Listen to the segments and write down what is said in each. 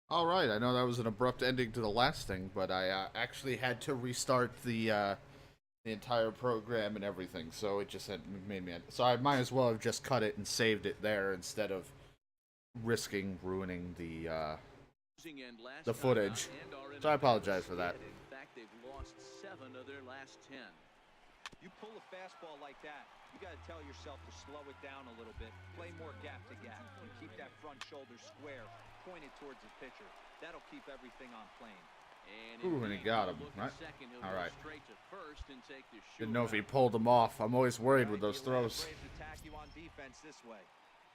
All right, I know that was an abrupt ending to the last thing, but I actually had to restart the entire program and everything, so it just had made me. So I might as well have just cut it and saved it there instead of risking ruining the footage. So I apologize for that. In fact, they've lost 7 of their last 10. You pull a fastball like that, you got to tell yourself to slow it down a little bit, play more gap to gap, and keep that front shoulder square, pointed towards the pitcher. That'll keep everything on plane. Ooh, and he got him, right? All right. Didn't know if he Out. pulled him off. I'm always worried with those throws. Attack you on defense this way.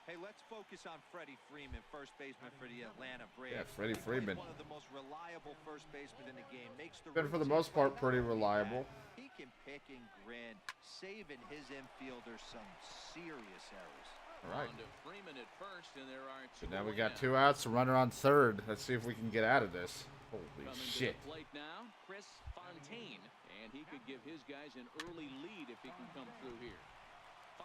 Hey, let's focus on Freddie Freeman, first baseman for the Atlanta Braves. Yeah, Freddie Freeman. One of the most reliable first basemen in the game. Makes the Been for the most part pretty reliable. He can pick and grin, saving his infielders some serious errors. All right. Freeman at first, and there are So now we got 2 outs, a runner on third. Let's see if we can get out of this. Holy shit. To the plate now, Chris Fontaine, and he could give his guys an early lead if he can come through here.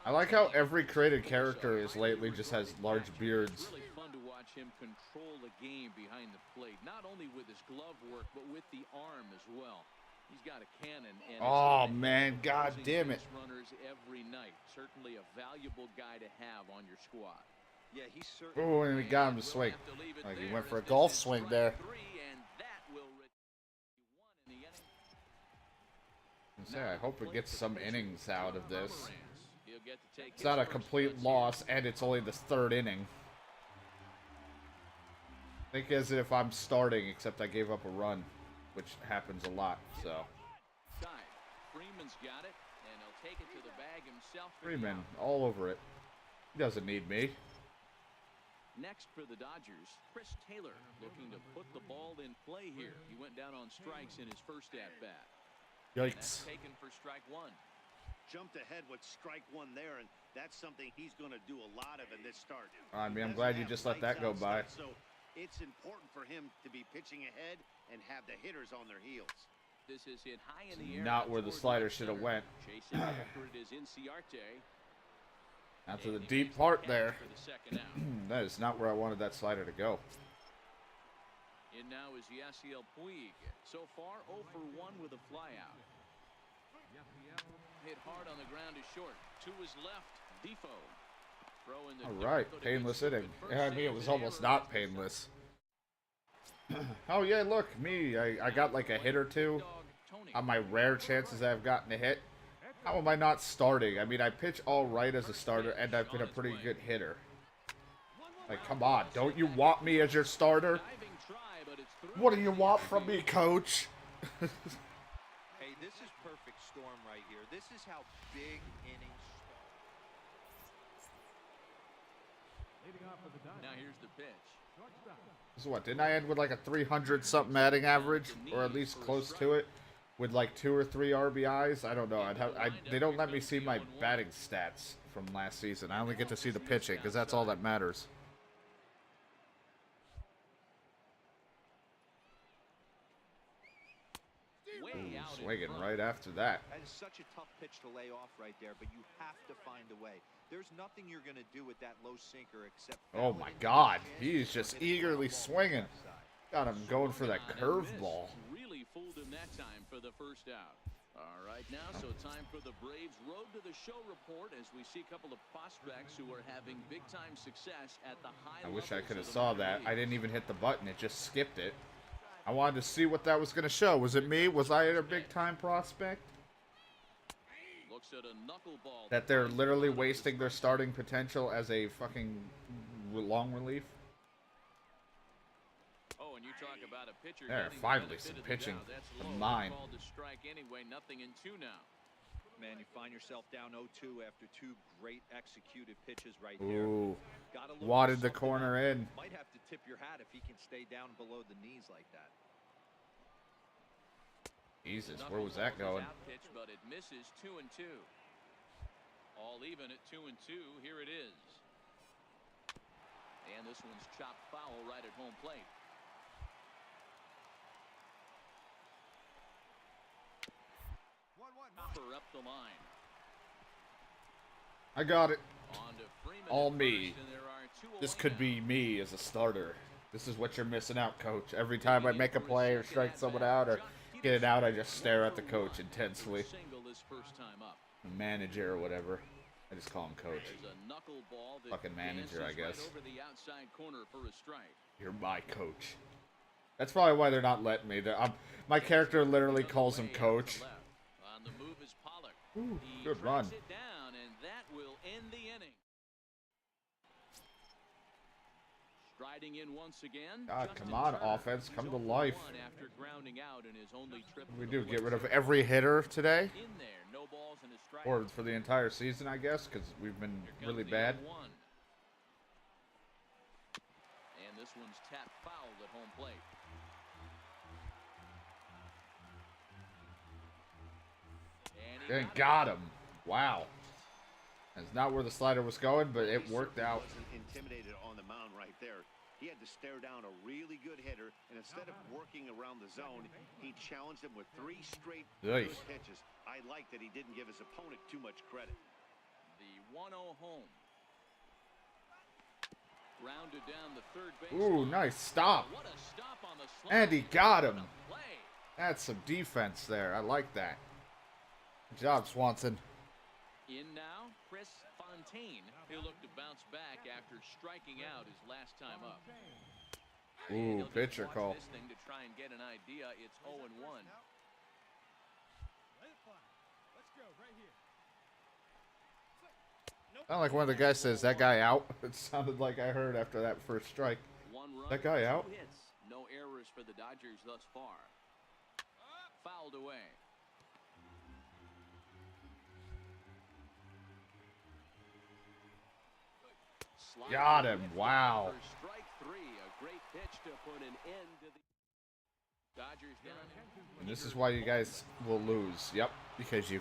I like how every created character is lately just has large beards. Really fun to watch him control the game behind the plate, not only with his glove work, but with the arm as well. He's got a cannon. And oh man, god damn it! Runners every night. Certainly a valuable guy to have on your squad. Yeah, he's certainly. Oh, and he got him to swing. Like he went for a golf swing there. I hope it gets some innings out of this. It's not a complete loss, and it's only the 3rd inning. Think as if I'm starting, except I gave up a run, which happens a lot. So. Freeman's got it, and he'll take it to the bag himself. Freeman, all over it. He doesn't need me. Next for the Dodgers, Chris Taylor looking to put the ball in play here. He went down on strikes in his first at-bat. Yikes. Taken for strike 1. Jumped ahead with strike 1 there, and that's something he's going to do a lot of in this start. I mean, I'm glad you just let that go by. So it's important for him to be pitching ahead and have the hitters on their heels. This is hit high in the air. Not where the slider should have went. Chasing after it is Inciarte. Out to the deep part there. That is not where I wanted that slider to go. And now is Yasiel Puig. So far, 0 for 1 with a flyout. Hit hard on the ground is short. To his left, Defoe. All right, painless inning. Yeah, I mean, it was almost not painless. Oh yeah, look, me. I got like a hit or two on my rare chances I've gotten a hit. How am I not starting? I mean, I pitch all right as a starter, and I've been a pretty good hitter. Like, come on, don't you want me as your starter? What do you want from me, coach? Hey, this is perfect storm right here. This is how big innings start. Now here's the pitch. So what, didn't I end with like a 300-something batting average? Or at least close to it? With like 2 or 3 RBIs? I don't know. They don't let me see my batting stats from last season. I only get to see the pitching, because that's all that matters. Ooh, swinging right after that. That is such a tough pitch to lay off right there, but you have to find a way. There's nothing you're going to do with that low sinker except... Oh my god, he's just eagerly swinging. Got him going for that curveball. Really fooled him that time for the first out. All right, now, so time for the Braves Road to the Show report as we see a couple of prospects who are having big-time success at the high I wish I could have saw that. I didn't even hit the button. It just skipped it. I wanted to see what that was going to show. Was it me? Was I a big-time prospect? Looks at a knuckleball. That they're literally wasting their starting potential as a fucking long relief? Oh, and you talk about a pitcher. There, finally some pitching from 9. Strike anyway, nothing in 2 now. Man, you find yourself down 0-2 after 2 great executed pitches right Ooh, there. wadded the corner in. Might have to tip your hat if he can stay down below the knees like that. Jesus, where was that going? Pitch, but it misses 2-2. All even at 2-2. Here it is. And this one's chopped foul right at home plate. Hopper up the line. I got it. All me. This could be me as a starter. This is what you're missing out, coach. Every time I make a play or strike someone out or get it out, I just stare at the coach intensely. Manager or whatever. I just call him coach. Fucking manager, I guess. You're my coach. That's probably why they're not letting me. My character literally calls him coach. Ooh, good run. Striding in once again. God, come on, offense. Come to life. After grounding out in his only trip What do we do? Get rid of every hitter today? Or for the entire season, I guess, because we've been really bad. And this one's tapped foul at home plate. And got him. Wow. That's not where the slider was going, but it worked out. Wasn't intimidated on the mound right there. He had to stare down a really good hitter, and instead of working around the zone, he challenged him with 3 straight good pitches. I like that he didn't give his opponent too much credit. The 1-0 home. Rounded down the third base. Ooh, nice stop. What a stop on the slide. And he got him. That's some defense there. I like that. Good job, Swanson. In now, Chris Fontaine. He'll look to bounce back after striking out his last time up. Ooh, pitcher call. This thing to try and get an idea. It's 0-1. Sound like one of the guys says, that guy out. It sounded like I heard after that first strike. That guy out? No errors for the Dodgers thus far. Fouled away. Got him. Wow. Strike 3, a great pitch to put an end to the Dodgers down. And this is why you guys will lose. Yep, because you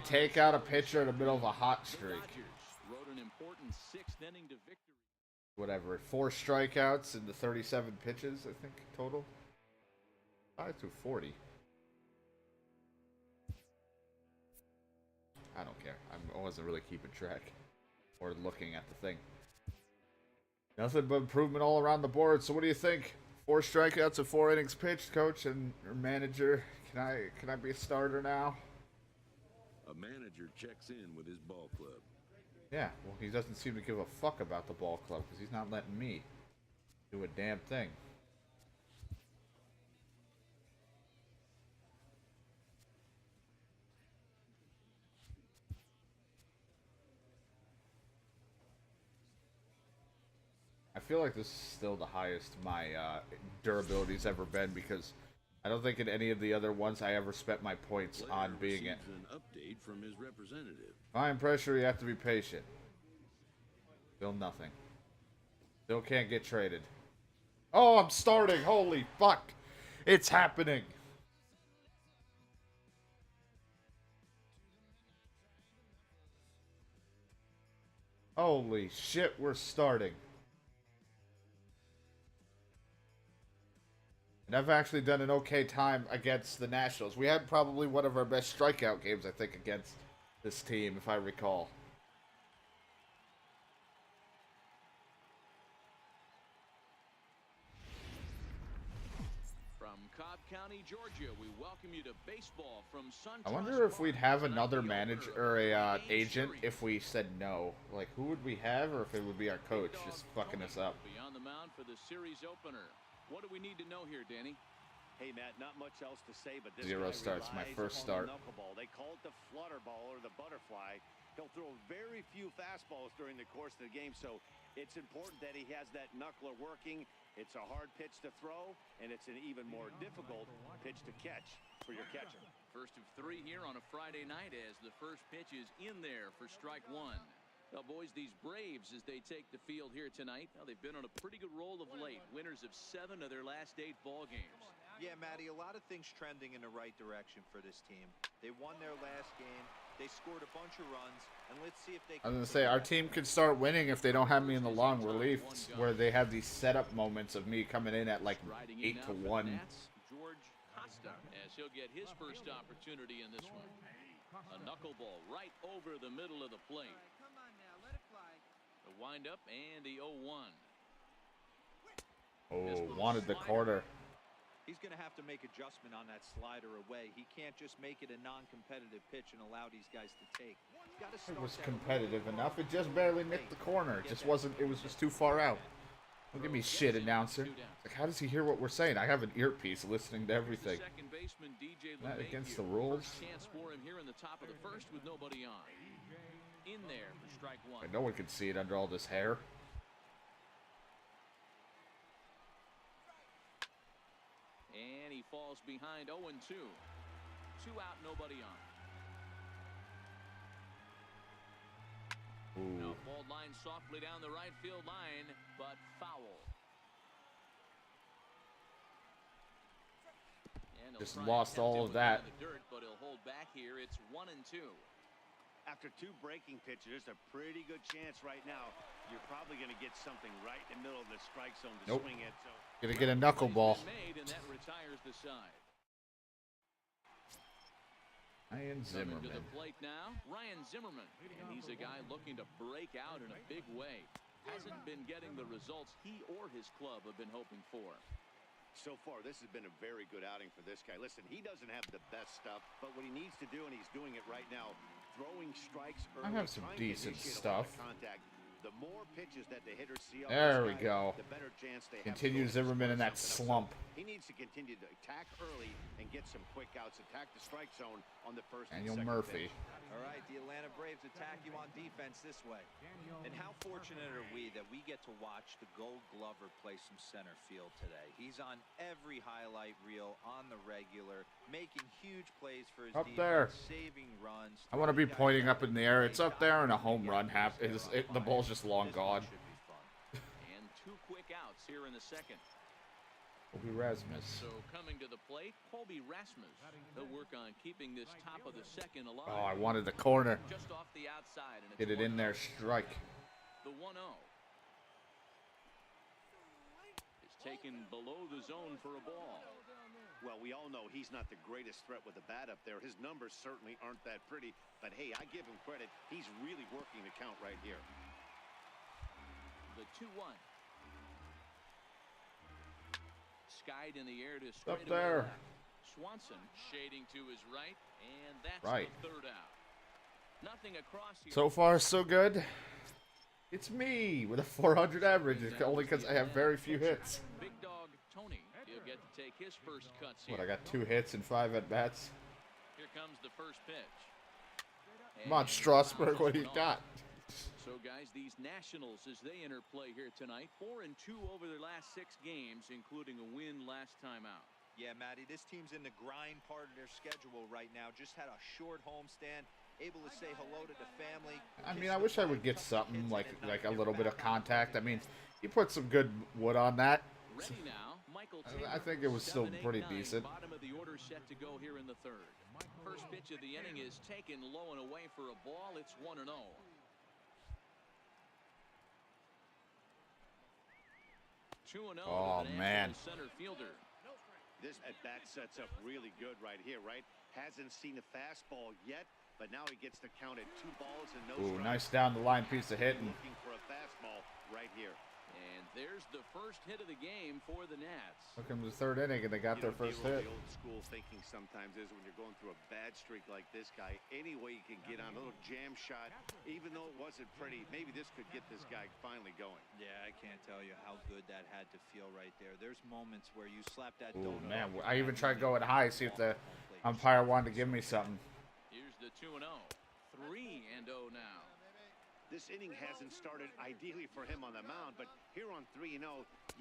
take out a pitcher in the middle of a hot streak. Wrote an important 6th inning to victory. Whatever, 4 strikeouts in the 37 pitches, I think, total. 5 to 40. I don't care. I wasn't really keeping track or looking at the thing. Nothing but improvement all around the board. So what do you think? 4 strikeouts and 4 innings pitched, coach and manager. Can I be a starter now? A manager checks in with his ball club. Yeah, well, he doesn't seem to give a fuck about the ball club because he's not letting me do a damn thing. I feel like this is still the highest my durability's ever been because I don't think in any of the other ones I ever spent my points on being it. An update from his representative. Fine pressure, you have to be patient. Still nothing. Still can't get traded. Oh, I'm starting. Holy fuck. It's happening. Holy shit, we're starting. And I've actually done an okay time against the Nationals. We had probably one of our best strikeout games, I think, against this team, if I recall. From Cobb County, Georgia, we welcome you to baseball from Sun. I wonder if we'd have another manager or a agent if we said no. Like, who would we have, or if it would be our coach just fucking us up? Beyond the mound for the series opener. What do we need to know here, Danny? Hey, Matt, not much else to say, but this 0 guy starts, my relies first on start. the knuckleball. They call it the flutter ball or the butterfly. He'll throw very few fastballs during the course of the game, so it's important that he has that knuckler working. It's a hard pitch to throw, and it's an even more difficult pitch to catch for your catcher. First of 3 here on a Friday night as the first pitch is in there for strike 1. Now, boys, these Braves, as they take the field here tonight, now they've been on a pretty good roll of late. Winners of 7 of their last 8 ball games. Yeah, Matty, a lot of things trending in the right direction for this team. They won their last game. They scored a bunch of runs, and let's see if they I can... was going to say, our team could start winning if they don't have me in the long relief, where they have these setup moments of me coming in at like 8 to 1. George Costa, as he'll get his first opportunity in this one. A knuckleball right over the middle of the plate. The wind up and the 0-1. Oh, wanted the corner. He's going to have to make adjustment on that slider away. He can't just make it a non-competitive pitch and allow these guys to take. It was competitive enough. It just barely nicked the corner. It just wasn't. It was just too far out. Don't give me shit, announcer. Like, how does he hear what we're saying? I have an earpiece listening to everything. That against the rules? Chance for him here in the top of the first with nobody on. In there for strike one. And no one can see it under all this hair. And he falls behind 0-2. 2 out, nobody on. Ooh. Now ball line softly down the right field line, but foul. And Just lost all of that. The dirt, but he'll hold back here. It's 1-2. After 2 breaking pitches, there's a pretty good chance right now you're probably going to get something right in the middle of the strike zone to swing it. So Gonna get a knuckleball. Made, and that retires the side. Ryan Zimmerman. Coming to the plate now, Ryan Zimmerman. And he's a guy looking to break out in a big way. Hasn't been getting the results he or his club have been hoping for. So far, this has been a very good outing for this guy. Listen, he doesn't have the best stuff, but what he needs to do, and he's doing it right now, throwing strikes early. I have some decent stuff. Contact. The more pitches that the hitters see on There the we go. the better chance they Continue have to Zimmerman in that something up. slump. He needs to continue to attack early and get some quick outs. Attack the strike zone on the first and Daniel second Murphy. pitch. All right, the Atlanta Braves attack you on defense this way. And how fortunate are we that we get to watch the Gold Glover play some center field today. He's on every highlight reel on the regular, making huge plays for his Up defense, there. saving runs. I want to be pointing up in the air. It's up there and a home run. The ball's just long gone. And 2 quick outs here in the second. Colby Rasmus. So coming to the plate, Colby Rasmus. He'll work on keeping this top of the second alive. Oh, I wanted the corner. Just off the outside. And Get it in there, strike. The 1-0 is taken below the zone for a ball. Well, we all know he's not the greatest threat with the bat up there. His numbers certainly aren't that pretty, but hey, I give him credit. He's really working the count right here. The 2-1. Skied in the air to straight Up there. away. Swanson shading to his right, and that's Right. the 3rd out. Nothing across here. So far, so good. It's me with a 400 average, only because I have very few hits. Big dog Tony. He'll get to take his first cuts here. What, I got 2 hits and 5 at-bats? Here comes the first pitch. Come on, Strasburg, what do you got? So, guys, these Nationals, as they enter play here tonight, 4-2 over their last 6 games, including a win last time out. Yeah, Matty, this team's in the grind part of their schedule right now. Just had a short homestand, able to say hello to the family. I mean, I wish I would get something like a little bit of contact. I mean, you put some good wood on that. Ready now, Michael I think it was still pretty decent. Bottom of the order set to go here in the 3rd. First pitch of the inning is taken low and away for a ball. It's 1-0. 2-0. Oh, man. Center fielder. This at-bat sets up really good right here, right? Hasn't seen a fastball yet, but now he gets the count at 2 balls and no Ooh, strikes. nice down the line piece of hitting. Looking for a fastball right here. And there's the first hit of the game for the Nats. Welcome to the 3rd inning, and they got their first hit. The old school thinking sometimes is when you're going through a bad streak like this guy, any way you can get on a little jam shot, even though it wasn't pretty, maybe this could get this guy finally going. Yeah, I can't tell you how good that had to feel right there. There's moments where you slap that Ooh, donut. man, off I even tried going high, see if the home plate. umpire wanted to give me something. Here's the 2-0. 3-0 now. This inning hasn't started ideally for him on the mound, but here on 3-0,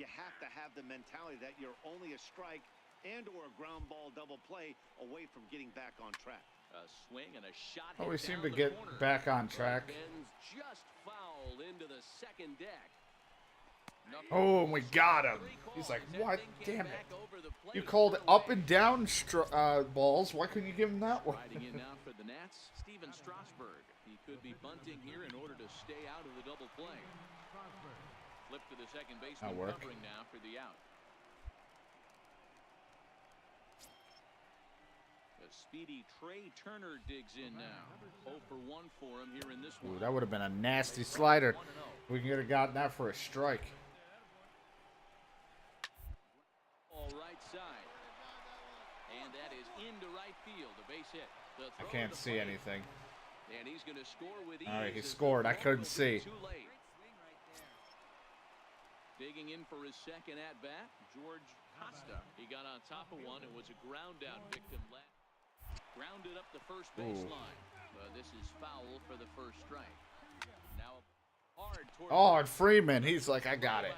you have to have the mentality that you're only a strike and or a ground ball double play away from getting back on track. A swing and a shot. Oh, we hit seem down to the get corner. back on track. Bends just foul into the second deck. Oh, and we got him. He's like, what? Damn it. You called it up and down balls. Why couldn't you give him that one? Riding in now for the Nats, Steven Strasburg. He could be bunting here in order to stay out of the double play. Flip to the second baseman, covering now for the out. The speedy Trey Turner digs in now. 0 for 1 for him here in this one. Ooh, that would have been a nasty slider. We could have gotten that for a strike. side. And that is into right field, a base hit. I can't see anything. And he's going to score with ease. All right, he scored. I couldn't see. Too late. Digging in for his second at-bat, George Costa. He got on top of one and was a ground-out victim. Grounded up the first baseline. This is foul for the first strike. Now hard toward Oh, and Freeman. He's like, I got it.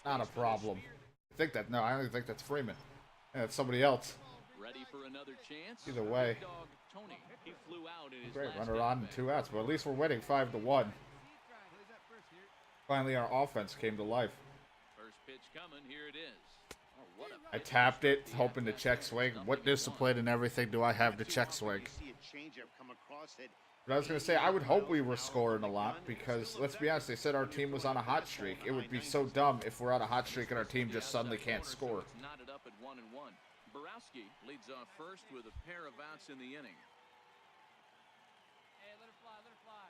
Not a problem. I think that. No, I don't think that's Freeman. Yeah, it's somebody else. Ready for another chance. Either way. Tony, he flew out in his Great, last runner on and 2 outs, but at least we're winning 5-1. Finally, our offense came to life. First pitch coming. Here it is. Oh, what a I tapped it, hoping to check swing. What discipline and everything do I have to check swing? But I was going to say, I would hope we were scoring a lot because, let's be honest, they said our team was on a hot streak. It would be so dumb if we're on a hot streak and our team just suddenly can't score. Knotted up at 1-1. Borowski leads off first with a pair of outs in the inning. Hey, let her fly, let her fly.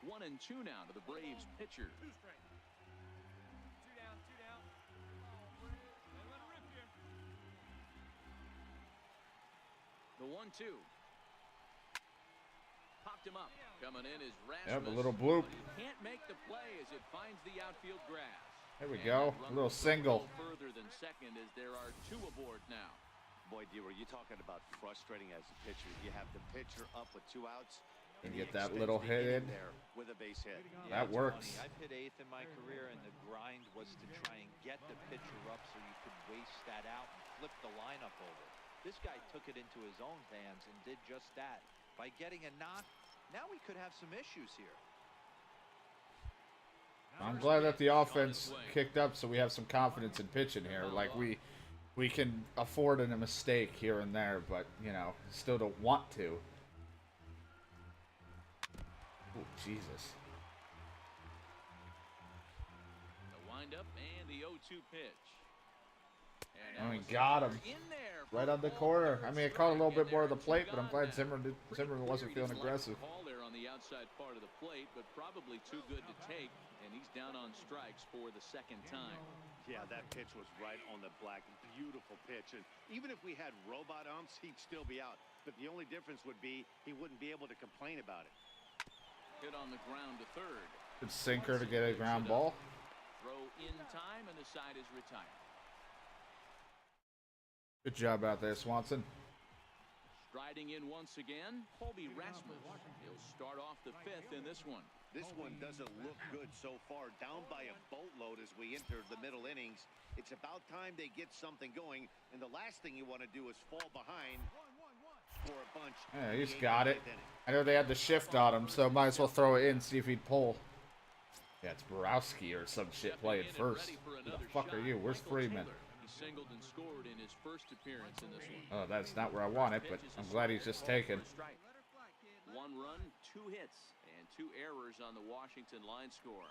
1 and 2 now to the Braves pitcher. 2 straight. 2 down, 2 down. Hey, let her rip here. The 1-2. Popped him up. Coming in is Rasmus. Yep, a little bloop. Can't make the play as it finds the outfield grass. There we go. A little single. Further than second as there are 2 aboard now. Boy, D, were you talking about frustrating as a pitcher? You have the pitcher up with 2 outs. And get that little hit in. There with a base hit. That works. Funny. I've hit 8th in my career, and the grind was to try and get the pitcher up so you could waste that out and flip the lineup over. This guy took it into his own hands and did just that. By getting a knock, now we could have some issues here. I'm glad that the offense kicked up so we have some confidence in pitching here. Like, we can afford a mistake here and there, but, you know, still don't want to. Oh, Jesus. The windup and the 0-2 pitch. I mean, got him. Right on the corner. I mean, it caught a little bit more of the plate, but I'm glad Zimmerman wasn't feeling aggressive. Ball there on the outside part of the plate, but probably too good to take, and he's down on strikes for the second time. Yeah, that pitch was right on the black. Beautiful pitch. And even if we had robot umps, he'd still be out. But the only difference would be he wouldn't be able to complain about it. Hit on the ground to third. Good sinker to get a ground ball. Throw in time, and the side is retired. Good job out there, Swanson. Striding in once again, Colby Rasmus. He'll start off the 5th in this one. This one doesn't look good so far. Down by a boatload as we enter the middle innings. It's about time they get something going, and the last thing you want to do is fall behind. Score a bunch. Yeah, he's got it. I know they had the shift on him, so might as well throw it in, see if he'd pull. Yeah, it's Borowski or some shit playing first. Who the fuck are you? Where's Freeman? He singled and scored in his first appearance in this one. Oh, that's not where I want it, but I'm glad he's just taken. 1 run, 2 hits, and 2 errors on the Washington line score.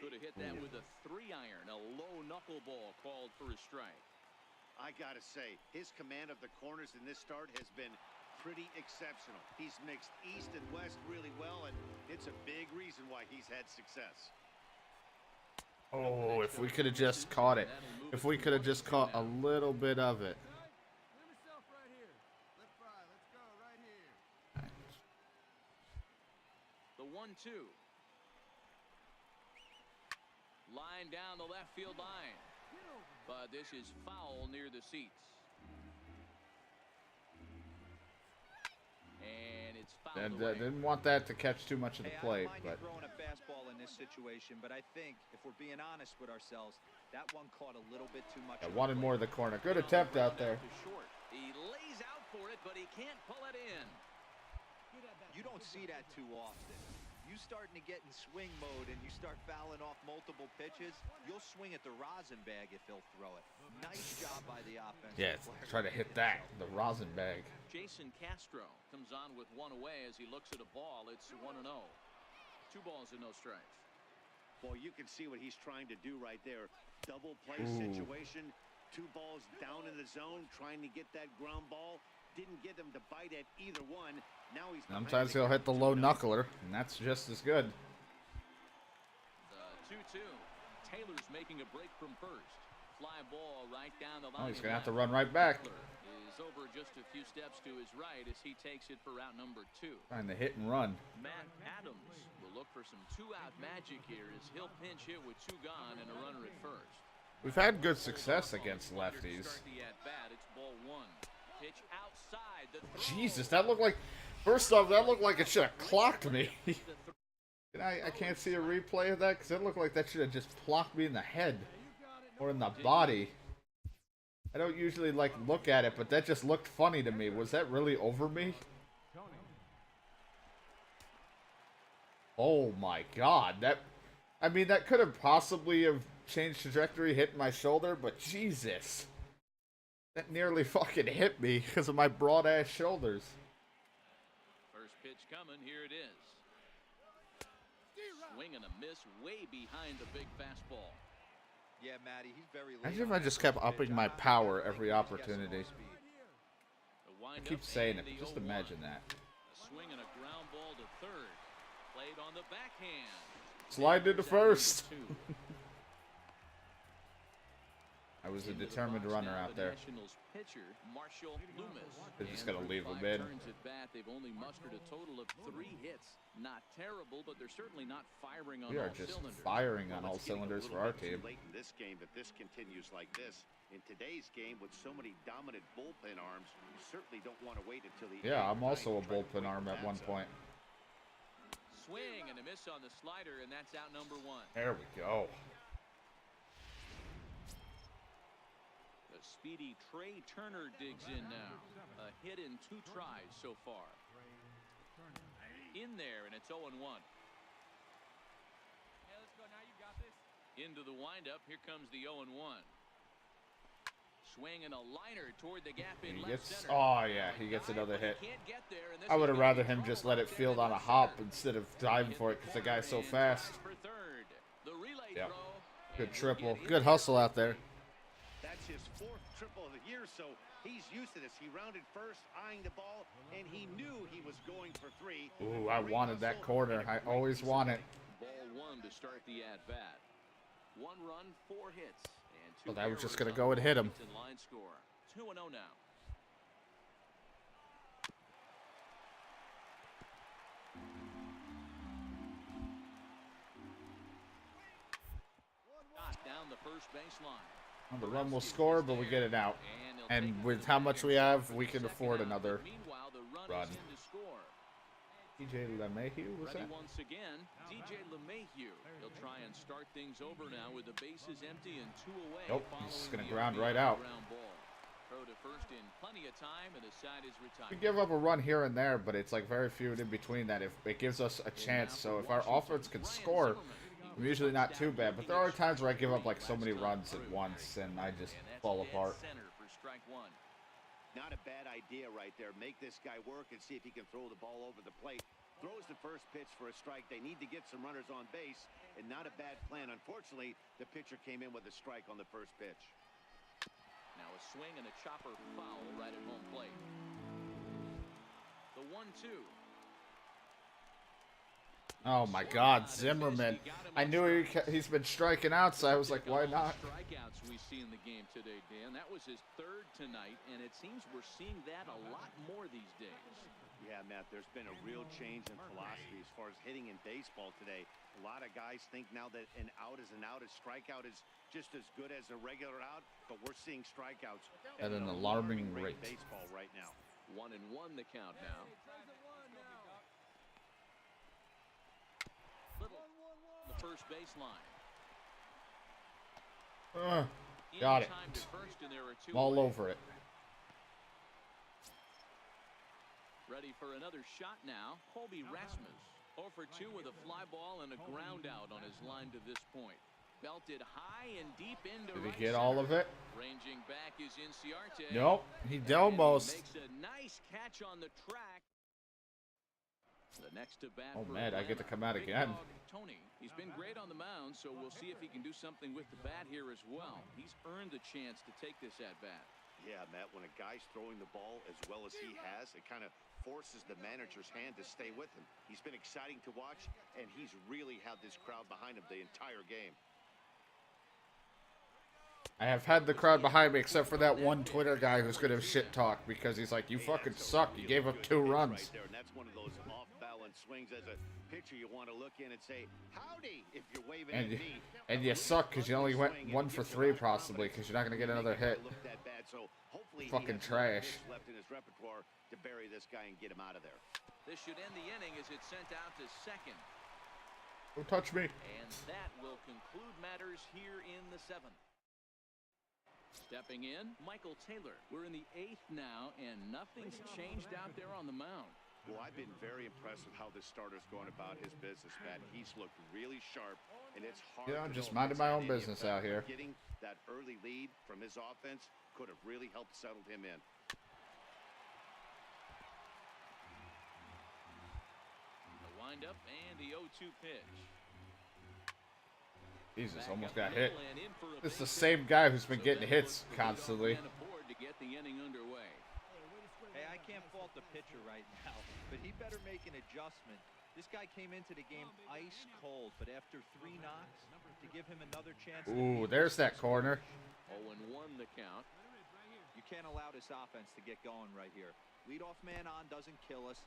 Could have hit that with a 3-iron, a low knuckleball called for a strike. I gotta say, his command of the corners in this start has been pretty exceptional. He's mixed east and west really well, and it's a big reason why he's had success. Oh, if we could have just caught it. If we could have just caught a little bit of it. The 1-2. Line down the left field line. But this is foul near the seats. And it's fouled away. Didn't want that to catch too much of the plate, I don't mind but you throwing a fastball in this situation, but I think if we're being honest with ourselves, that one caught a little bit too much. I wanted more of the corner. Good attempt out there. He lays out for it, but he can't pull it in. You don't see that too often. You starting to get in swing mode and you start fouling off multiple pitches, you'll swing at the rosin bag if he'll throw it. Nice job by the offense. yeah, try to hit that, the rosin bag. Jason Castro comes on with 1 away as he looks at a ball. It's 1-0. 2 balls and no strikes. Well, you can see what he's trying to do right there. Double play situation. 2 balls down in the zone, trying to get that ground ball. Didn't get him to bite at either one. Now he's Sometimes he'll hit the low knuckler, and that's just as good. The 2-2. Taylor's making a break from first. Fly ball right down the line. Oh, he's going to have to run right back. Is over just a few steps to his right as he takes it for route number 2. Trying to hit and run. Matt Adams will look for some 2-out magic here as he'll pinch hit with 2 gone and a runner at first. We've had good success against lefties. It's ball 1. Pitch outside the Jesus, that looked like... First off, that looked like it should have clocked me. I can't see a replay of that because it looked like that should have just clocked me in the head. Or in the body. I don't usually look at it, but that just looked funny to me. Was that really over me? Oh my god, that could have possibly have changed trajectory, hit my shoulder, but Jesus. That nearly fucking hit me because of my broad ass shoulders. First pitch coming, here it is. Swing and a miss way behind the big fastball. Yeah, Matty, he's very late. Imagine if I just kept upping my power every opportunity. I keep saying it, but just imagine that. A swing and a ground ball to third. Played on the backhand. Slide into first. I was a determined runner out there. They're just gonna leave him in. They've only mustered a total of 3 hits. Not terrible, but they're certainly not firing on We are all just cylinders. firing on all cylinders for our team. Late in this game, if this continues like this, in today's game with so many dominant bullpen arms, you certainly don't want to wait until the Yeah, eighth I'm also a inning to try to bullpen break arm the at one bats up. point. Swing and a miss on the slider, and that's out number 1. There we go. The speedy Trey Turner digs in now. A hit in 2 tries so far. In there, and it's 0-1. Yeah, let's go. Now you got this. Into the windup. Here comes the 0-1. Swing and a liner toward the gap in He left gets, center. oh yeah, he gets another hit. Can't get there, and this I would is have gonna rather be him trouble just let it right field there on a in hop center. instead of diving for it because the guy's so fast. For third. The relay Yep. throw, Good and triple. he'll get Good in hustle out there. That's his 4th triple of the year, so he's used to this. He rounded first, eyeing the ball, and he knew he was going for 3. Ooh, I wanted that corner. I always want it. Ball 1 to start the at-bat. 1 run, 4 hits, and 2 Well, I was just errors gonna go on and hit him. the line score. 2-0 now. Down the first baseline. Well, the run will score, but we get it out. he'll And take with the how much we have, we can second afford out. another Meanwhile, the run. is in to score. DJ LeMahieu, was Ready that? once again, DJ LeMahieu. He'll try and start things over now with the bases empty and 2 away. Nope, he's following gonna the ground OB right on the out. ground ball. Throw to first in plenty of time, and the side is retired. We give up a run here and there, but it's like very few in between that. If it gives us a chance, so if our offense can score, I'm usually not too bad. But there are times where I give up like so many runs at once, and I just fall apart. Center for strike 1. Not a bad idea right there. Make this guy work and see if he can throw the ball over the plate. Throws the first pitch for a strike. They need to get some runners on base, and not a bad plan. Unfortunately, the pitcher came in with a strike on the first pitch. Now a swing and a chopper foul right at home plate. The 1-2. Oh my God, Zimmerman! I knew he's been striking out, so I was like, why not? Strikeouts we see in the game today, Dan. That was his 3rd tonight, and it seems we're seeing that a lot more these days. Yeah, Matt, there's been a real change in philosophy as far as hitting in baseball today. A lot of guys think now that an out is an out. A strikeout is just as good as a regular out, but we're seeing strikeouts At an alarming rate. in baseball right now. 1-1 the count now. Little, the first baseline. Got In it. time to first, and there are 2 I'm all away. over it. Ready for another shot now. Colby Rasmus 0 for 2 with a fly ball and a ground out on his line to this point. Belted high and deep into Did right he get center. all of it? Ranging back is Inciarte. Nope, he And almost. he makes a nice catch on the track. The next to bat. Oh for man, I get to Atlanta, come out Big again. Dog Tony. He's been great on the mound, so we'll see if he can do something with the bat here as well. He's earned the chance to take this at bat. Yeah, Matt, when a guy's throwing the ball as well as he has, it kind of forces the manager's hand to stay with him. He's been exciting to watch, and he's really had this crowd behind him the entire game. I have had the crowd behind me, except for that one Twitter guy who's gonna shit talk because he's like, "You fucking suck. You gave up 2 runs." Right there, and that's one of those off-balance swings. As a pitcher, you want to look in and say, "Howdy!" If you're waving at me. And you suck because you only went 1 for 3 possibly because you're not gonna get another hit. So hopefully Fucking trash. Left in his repertoire to bury this guy and get him out of there. This should end the inning as it's sent out to second. Don't touch me. And that will conclude matters here in the 7th. Stepping in, Michael Taylor. We're in the 8th now, and nothing's changed out there on the mound. Well, I've been very impressed with how this starter's going about his business, Matt. He's looked really sharp, and it's hard. Yeah, I'm to just know minding if my it's own had any business effect. out here. Getting that early lead from his offense could have really helped settle him in. The windup and the 0-2 pitch. Jesus, Back almost up got the hit. middle and in for a It's the base same hit. guy who's been So getting that hits looks like the constantly. man aboard to get the inning underway. Hey, I can't fault the pitcher right now, but he better make an adjustment. This guy came into the game ice cold, but after 3 knocks, to give him another chance. Ooh, there's that corner. 0-1 the count. You can't allow this offense to get going right here. Leadoff man on doesn't kill us.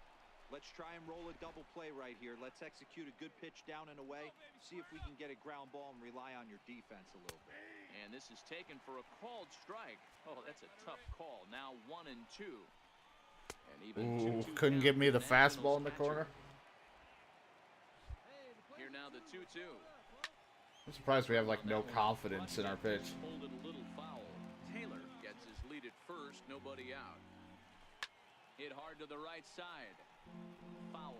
Let's try and roll a double play right here. Let's execute a good pitch down and away. See if we can get a ground ball and rely on your defense a little bit. And this is taken for a called strike. Oh, that's a tough call. Now 1-2. And even Ooh, 2-2 couldn't count give me for the Nationals fastball in the catcher. corner. Here now the 2-2. I'm surprised we have like no confidence in our pitch. Pulled it a little foul. Taylor gets his lead at first, nobody out. Hit hard to the right side. Foul.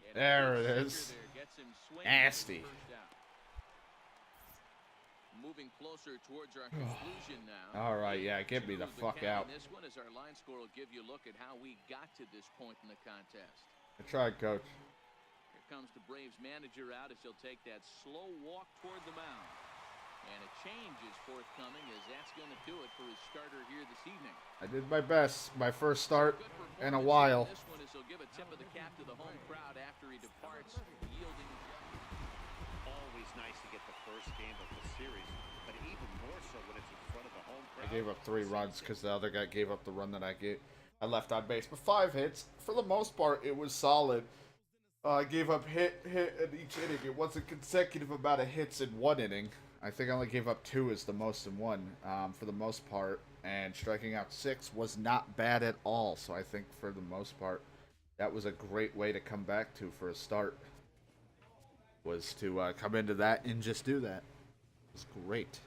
And There a it sinker is. there gets him swinging Nasty. for the first out. Moving closer towards our conclusion now. All right, yeah, get me the fuck count. out. And this one is our line score will give you a look at how we got to this point in the contest. I tried, coach. Here comes the Braves manager out as he'll take that slow walk toward the mound. And a change is forthcoming as that's going to do it for his starter here this evening. I did my best. My first start Good in a performance while. here. This one is he'll give a tip of the cap to the home crowd after he departs, yielding. Always nice to get the first game of the series, but even more so when it's in front of the home I crowd. gave up 3 runs because the other guy gave up the run that I left on base. But 5 hits. For the most part, it was solid. I gave up hit in each inning. It wasn't consecutive amount of hits in one inning. I think I only gave up 2 is the most in one for the most part. And striking out 6 was not bad at all. So I think for the most part, that was a great way to come back to for a start. Was to come into that and just do that. It was great.